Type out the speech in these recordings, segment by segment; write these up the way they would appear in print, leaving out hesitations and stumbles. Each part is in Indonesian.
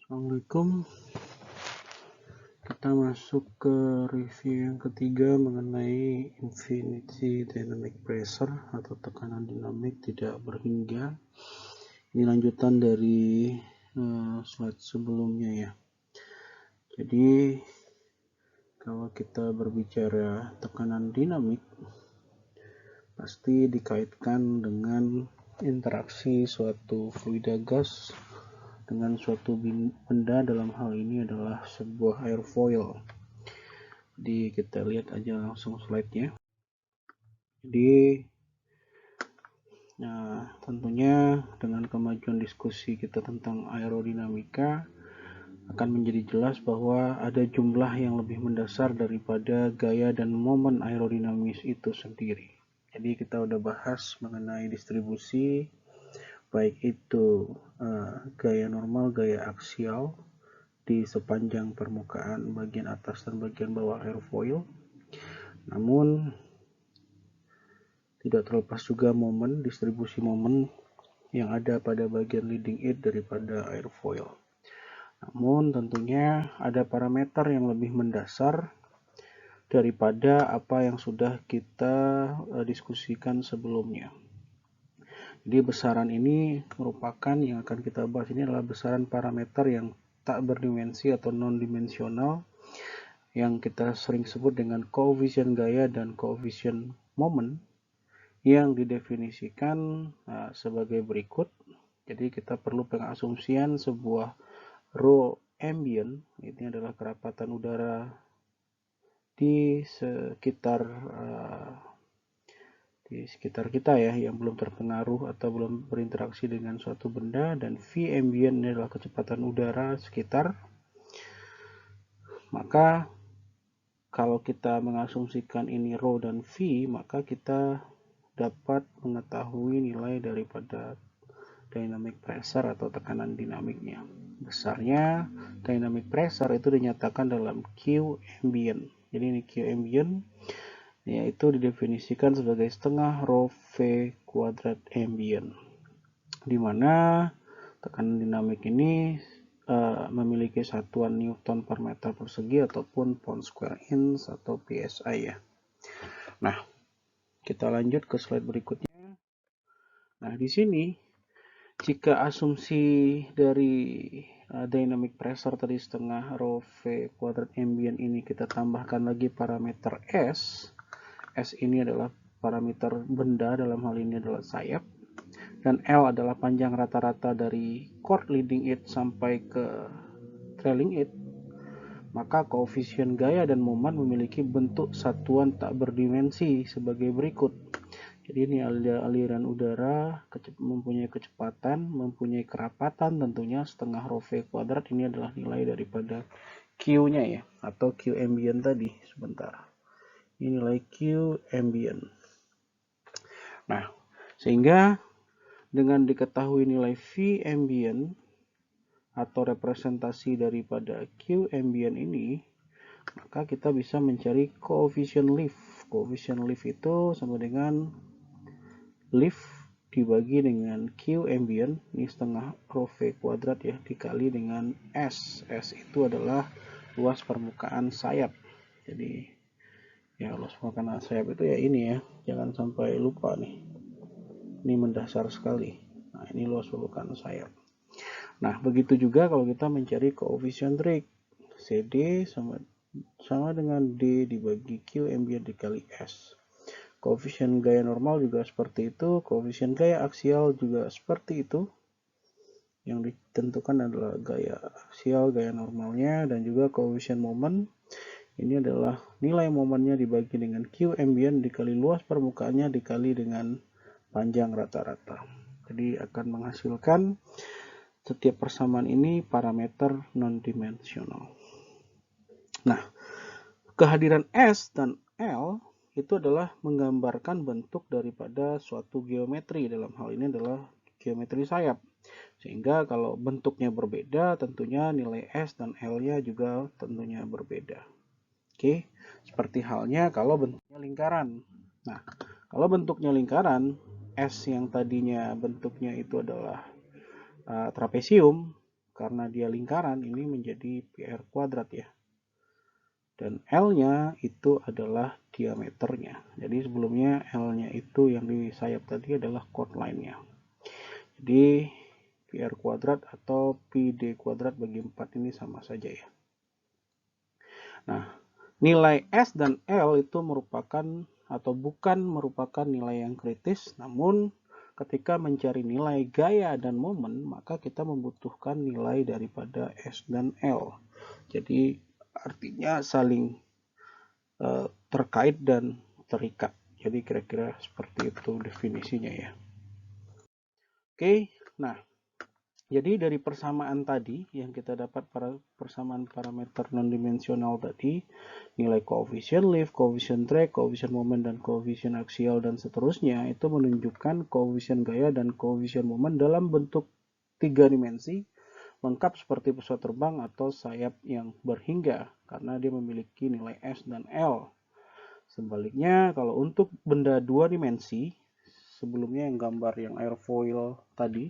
Assalamualaikum. Kita masuk ke review yang ketiga mengenai infinity dynamic pressure atau tekanan dinamik tidak berhingga. Ini lanjutan dari slide sebelumnya ya. Jadi kalau kita berbicara tekanan dinamik pasti dikaitkan dengan interaksi suatu fluida gas dengan suatu benda, dalam hal ini adalah sebuah airfoil. Jadi kita lihat aja langsung slide-nya. Jadi tentunya dengan kemajuan diskusi kita tentang aerodinamika akan menjadi jelas bahwa ada jumlah yang lebih mendasar daripada gaya dan momen aerodinamis itu sendiri. Jadi kita udah bahas mengenai distribusi, baik itu gaya normal, gaya aksial di sepanjang permukaan bagian atas dan bagian bawah airfoil. Namun tidak terlepas juga distribusi momen yang ada pada bagian leading edge daripada airfoil. Namun tentunya ada parameter yang lebih mendasar daripada apa yang sudah kita diskusikan sebelumnya. Jadi besaran ini merupakan yang akan kita bahas ini adalah besaran parameter yang tak berdimensi atau non-dimensional yang kita sering sebut dengan koefisien gaya dan koefisien momen yang didefinisikan sebagai berikut. Jadi kita perlu pengasumsian sebuah rho ambient, ini adalah kerapatan udara di sekitar kita ya, yang belum terpengaruh atau belum berinteraksi dengan suatu benda, dan V ambient ini adalah kecepatan udara sekitar. Maka kalau kita mengasumsikan ini rho dan V, maka kita dapat mengetahui nilai daripada dynamic pressure atau tekanan dinamiknya. Besarnya dynamic pressure itu dinyatakan dalam Q ambient. Jadi ini Q ambient yaitu didefinisikan sebagai setengah rho V kuadrat ambient, di mana tekanan dinamik ini memiliki satuan Newton per meter persegi ataupun pound square inch atau PSI ya. Nah, kita lanjut ke slide berikutnya. Nah, di sini jika asumsi dari dynamic pressure tadi setengah rho V kuadrat ambient ini kita tambahkan lagi parameter S. S ini adalah parameter benda, dalam hal ini adalah sayap, dan L adalah panjang rata-rata dari chord leading edge sampai ke trailing edge, maka koefisien gaya dan momen memiliki bentuk satuan tak berdimensi sebagai berikut. Jadi ini aliran udara mempunyai kecepatan, mempunyai kerapatan tentunya setengah rho V kuadrat. Ini adalah nilai daripada Q-nya ya, atau Q ambient tadi. Sebentar. Ini nilai Q ambient. Nah, sehingga dengan diketahui nilai V ambient atau representasi daripada Q ambient ini, maka kita bisa mencari koefisien lift. Koefisien lift itu sama dengan lift dibagi dengan Q ambient, ini setengah rho V kuadrat ya, dikali dengan S. S itu adalah luas permukaan sayap. Jadi ya, luas permukaan sayap itu ya ini ya, jangan sampai lupa nih. Ini mendasar sekali. Nah, ini luas permukaan sayap. Nah, begitu juga kalau kita mencari koefisien drag. CD sama dengan D dibagi Q ambient dikali S. Koefisien gaya normal juga seperti itu, koefisien gaya aksial juga seperti itu. Yang ditentukan adalah gaya aksial, gaya normalnya, dan juga koefisien momen. Ini adalah nilai momennya dibagi dengan Q ambient dikali luas permukaannya dikali dengan panjang rata-rata. Jadi akan menghasilkan setiap persamaan ini parameter non-dimensional. Nah, kehadiran S dan L itu adalah menggambarkan bentuk daripada suatu geometri. Dalam hal ini adalah geometri sayap. Sehingga kalau bentuknya berbeda, tentunya nilai S dan L-nya juga tentunya berbeda. Oke, seperti halnya kalau bentuknya lingkaran. Nah, kalau bentuknya lingkaran, S yang tadinya bentuknya itu adalah trapesium, karena dia lingkaran ini menjadi pi r kuadrat ya. Dan L-nya itu adalah diameternya. Jadi sebelumnya L-nya itu yang di sayap tadi adalah chord line-nya. Jadi pi r kuadrat atau pi d kuadrat bagi 4 ini sama saja ya. Nah, nilai S dan L itu merupakan atau bukan merupakan nilai yang kritis, namun ketika mencari nilai gaya dan momen, maka kita membutuhkan nilai daripada S dan L. Jadi artinya saling terkait dan terikat. Jadi kira-kira seperti itu definisinya ya. Oke, nah jadi dari persamaan tadi yang kita dapat pada persamaan parameter non-dimensional tadi, nilai koefisien lift, koefisien drag, koefisien momen, dan koefisien aksial dan seterusnya itu menunjukkan koefisien gaya dan koefisien momen dalam bentuk 3 dimensi lengkap seperti pesawat terbang atau sayap yang berhingga karena dia memiliki nilai S dan L. Sebaliknya kalau untuk benda 2 dimensi, sebelumnya yang gambar yang airfoil tadi,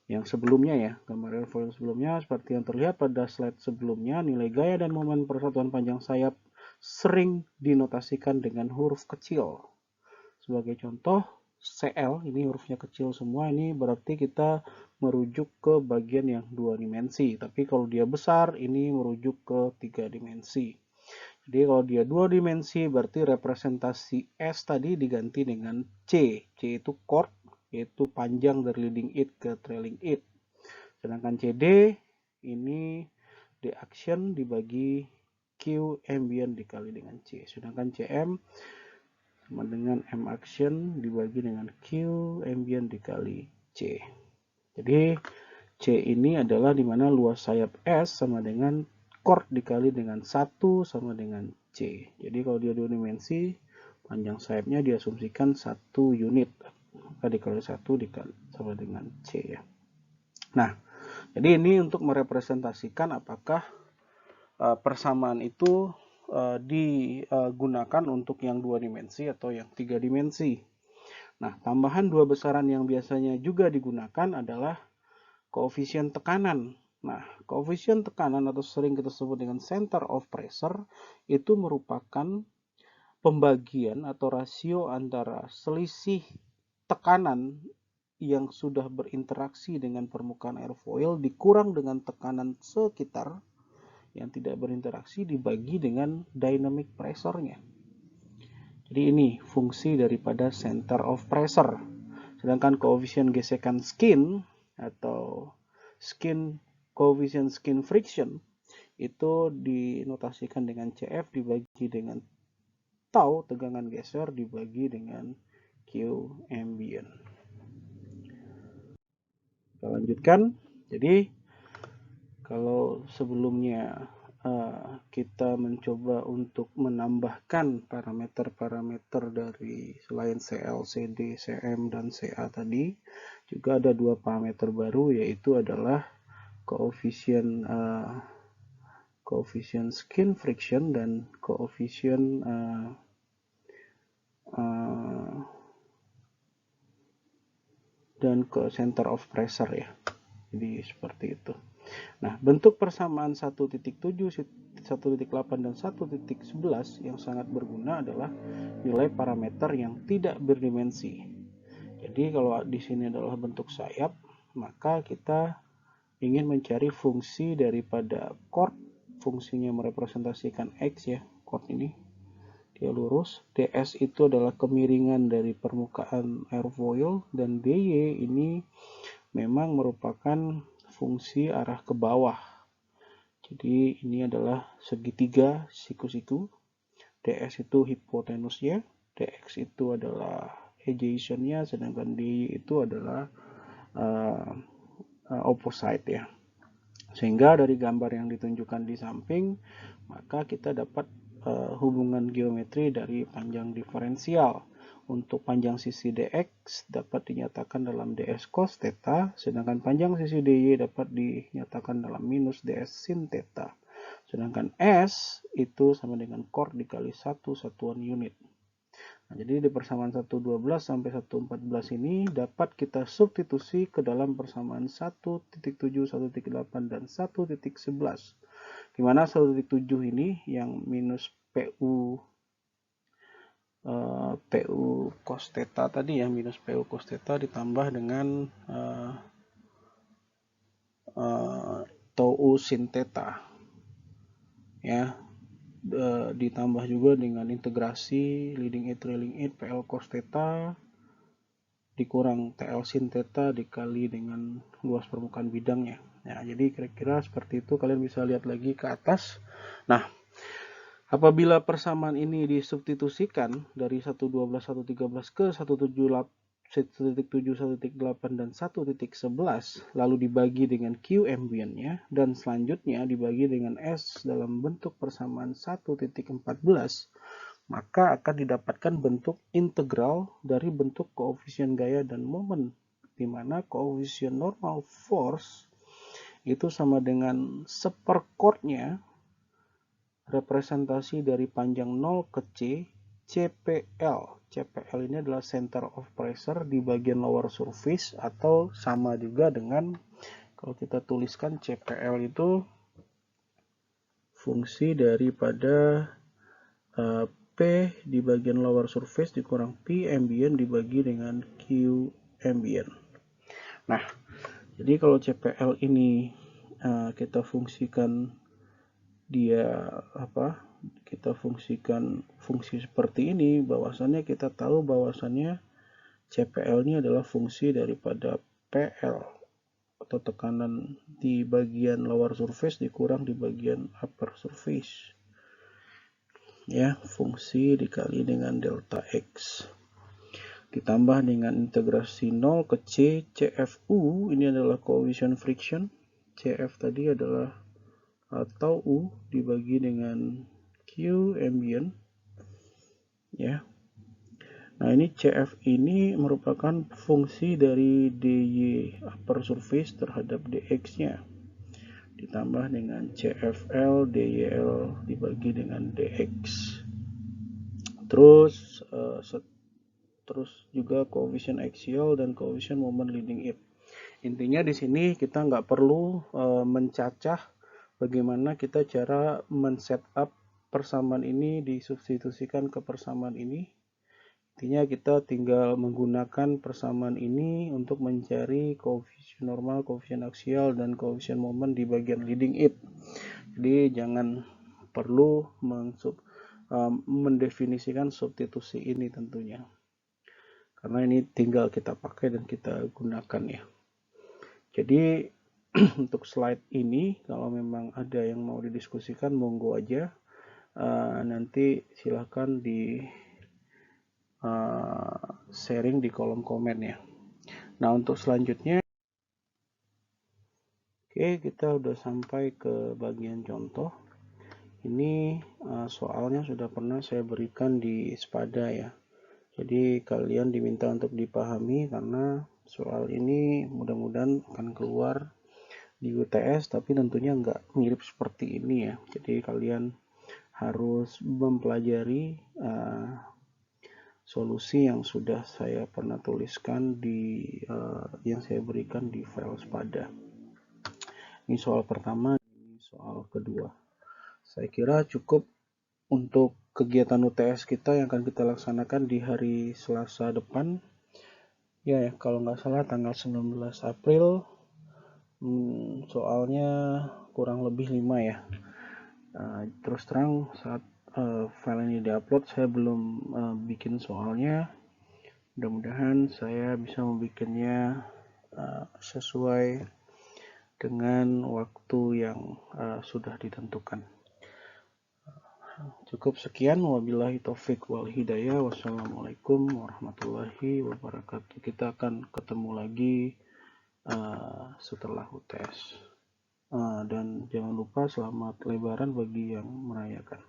yang sebelumnya ya, gambar airfoil sebelumnya seperti yang terlihat pada slide sebelumnya, nilai gaya dan momen persatuan panjang sayap sering dinotasikan dengan huruf kecil. Sebagai contoh, CL, ini hurufnya kecil semua, ini berarti kita merujuk ke bagian yang 2 dimensi. Tapi kalau dia besar, ini merujuk ke 3 dimensi. Jadi kalau dia 2 dimensi, berarti representasi S tadi diganti dengan C. C itu chord, yaitu panjang dari leading edge ke trailing edge. Sedangkan CD ini D action dibagi Q ambient dikali dengan C. Sedangkan CM sama dengan M action dibagi dengan Q ambient dikali C. Jadi C ini adalah dimana luas sayap S sama dengan chord dikali dengan 1 sama dengan C. Jadi kalau dia 2 dimensi, panjang sayapnya diasumsikan 1 unit. Maka dikali 1 dikali sama dengan C ya. Nah, jadi ini untuk merepresentasikan apakah persamaan itu digunakan untuk yang 2 dimensi atau yang 3 dimensi. Nah, tambahan 2 besaran yang biasanya juga digunakan adalah koefisien tekanan. Nah, koefisien tekanan atau sering kita sebut dengan center of pressure itu merupakan pembagian atau rasio antara selisih tekanan yang sudah berinteraksi dengan permukaan airfoil dikurang dengan tekanan sekitar yang tidak berinteraksi dibagi dengan dynamic pressure-nya. Jadi ini fungsi daripada center of pressure. Sedangkan koefisien gesekan skin atau koefisien skin friction itu dinotasikan dengan CF dibagi dengan tau tegangan geser dibagi dengan Q ambient. Kita lanjutkan. Jadi kalau sebelumnya kita mencoba untuk menambahkan parameter-parameter dari selain CL, CD, CM, dan CA tadi, juga ada 2 parameter baru yaitu adalah koefisien skin friction dan koefisien dan ke center of pressure ya. Jadi seperti itu. Nah, bentuk persamaan 1.7, 1.8, dan 1.11 yang sangat berguna adalah nilai parameter yang tidak berdimensi. Jadi kalau di sini adalah bentuk sayap, maka kita ingin mencari fungsi daripada chord, fungsinya merepresentasikan X ya, chord ini. Dia lurus, ds itu adalah kemiringan dari permukaan airfoil, dan dy ini memang merupakan fungsi arah ke bawah. Jadi ini adalah segitiga siku-siku, ds itu hipotenusnya, dx itu adalah adjacennya, sedangkan dy itu adalah opposite ya. Sehingga dari gambar yang ditunjukkan di samping, maka kita dapat hubungan geometri dari panjang diferensial. Untuk panjang sisi dx dapat dinyatakan dalam ds cos theta, sedangkan panjang sisi dy dapat dinyatakan dalam minus ds sin theta. Sedangkan s itu sama dengan chord dikali 1 satuan unit. Nah, jadi di persamaan 112 sampai 114 ini dapat kita substitusi ke dalam persamaan 1.7, 1.8, dan 1.11. Di mana 1.7 ini yang minus PU cos theta tadi ya, minus PU cos theta ditambah dengan tau U sin theta ya, ditambah juga dengan integrasi leading edge trailing edge PL cos theta dikurang TL sin theta dikali dengan luas permukaan bidangnya. Ya, jadi kira-kira seperti itu, kalian bisa lihat lagi ke atas. Nah, apabila persamaan ini disubstitusikan dari 112, 113 ke 1.7, 1.8, dan 1.11, lalu dibagi dengan Q ambientnya, dan selanjutnya dibagi dengan S dalam bentuk persamaan 1.14, maka akan didapatkan bentuk integral dari bentuk koefisien gaya dan momen, di mana koefisien normal force itu sama dengan seperchordnya representasi dari panjang 0 ke C, CPL. CPL ini adalah center of pressure di bagian lower surface, atau sama juga dengan kalau kita tuliskan CPL itu fungsi daripada P di bagian lower surface dikurang P ambient dibagi dengan Q ambient. Nah, jadi kalau CPL ini kita fungsikan kita fungsikan fungsi seperti ini, bahwasannya kita tahu bahwasannya CPL ini adalah fungsi daripada PL atau tekanan di bagian lower surface dikurang di bagian upper surface. Ya, fungsi dikali dengan delta X ditambah dengan integrasi 0 ke C, CFU ini adalah coefficient friction, CF tadi adalah atau U dibagi dengan Q ambient ya. Nah, ini CF ini merupakan fungsi dari dy upper surface terhadap dx-nya ditambah dengan CFL dyl dibagi dengan dx. Terus juga coefficient axial dan coefficient moment leading edge. Intinya di sini kita nggak perlu mencacah bagaimana kita cara men-setup persamaan ini disubstitusikan ke persamaan ini. Intinya kita tinggal menggunakan persamaan ini untuk mencari koefisien normal, koefisien aksial, dan koefisien moment di bagian leading edge. Jadi jangan perlu mendefinisikan substitusi ini tentunya, karena ini tinggal kita pakai dan kita gunakan ya. Jadi untuk slide ini kalau memang ada yang mau didiskusikan monggo aja, nanti silahkan di sharing di kolom komen ya. Nah, untuk selanjutnya, oke, kita udah sampai ke bagian contoh. Ini soalnya sudah pernah saya berikan di Spada ya. Jadi kalian diminta untuk dipahami karena soal ini mudah-mudahan akan keluar di UTS, tapi tentunya nggak mirip seperti ini ya. Jadi kalian harus mempelajari solusi yang sudah saya pernah tuliskan di yang saya berikan di file Spada. Ini soal pertama, ini soal kedua. Saya kira cukup untuk kegiatan UTS kita yang akan kita laksanakan di hari Selasa depan. Ya, kalau nggak salah tanggal 19 April. Soalnya kurang lebih 5 ya. Terus terang saat file ini diupload saya belum bikin soalnya. Mudah-mudahan saya bisa membuatnya sesuai dengan waktu yang sudah ditentukan. Cukup sekian, wabillahi taufik wal hidayah. Wassalamualaikum warahmatullahi wabarakatuh. Kita akan ketemu lagi setelah UTS. Dan jangan lupa selamat Lebaran bagi yang merayakan.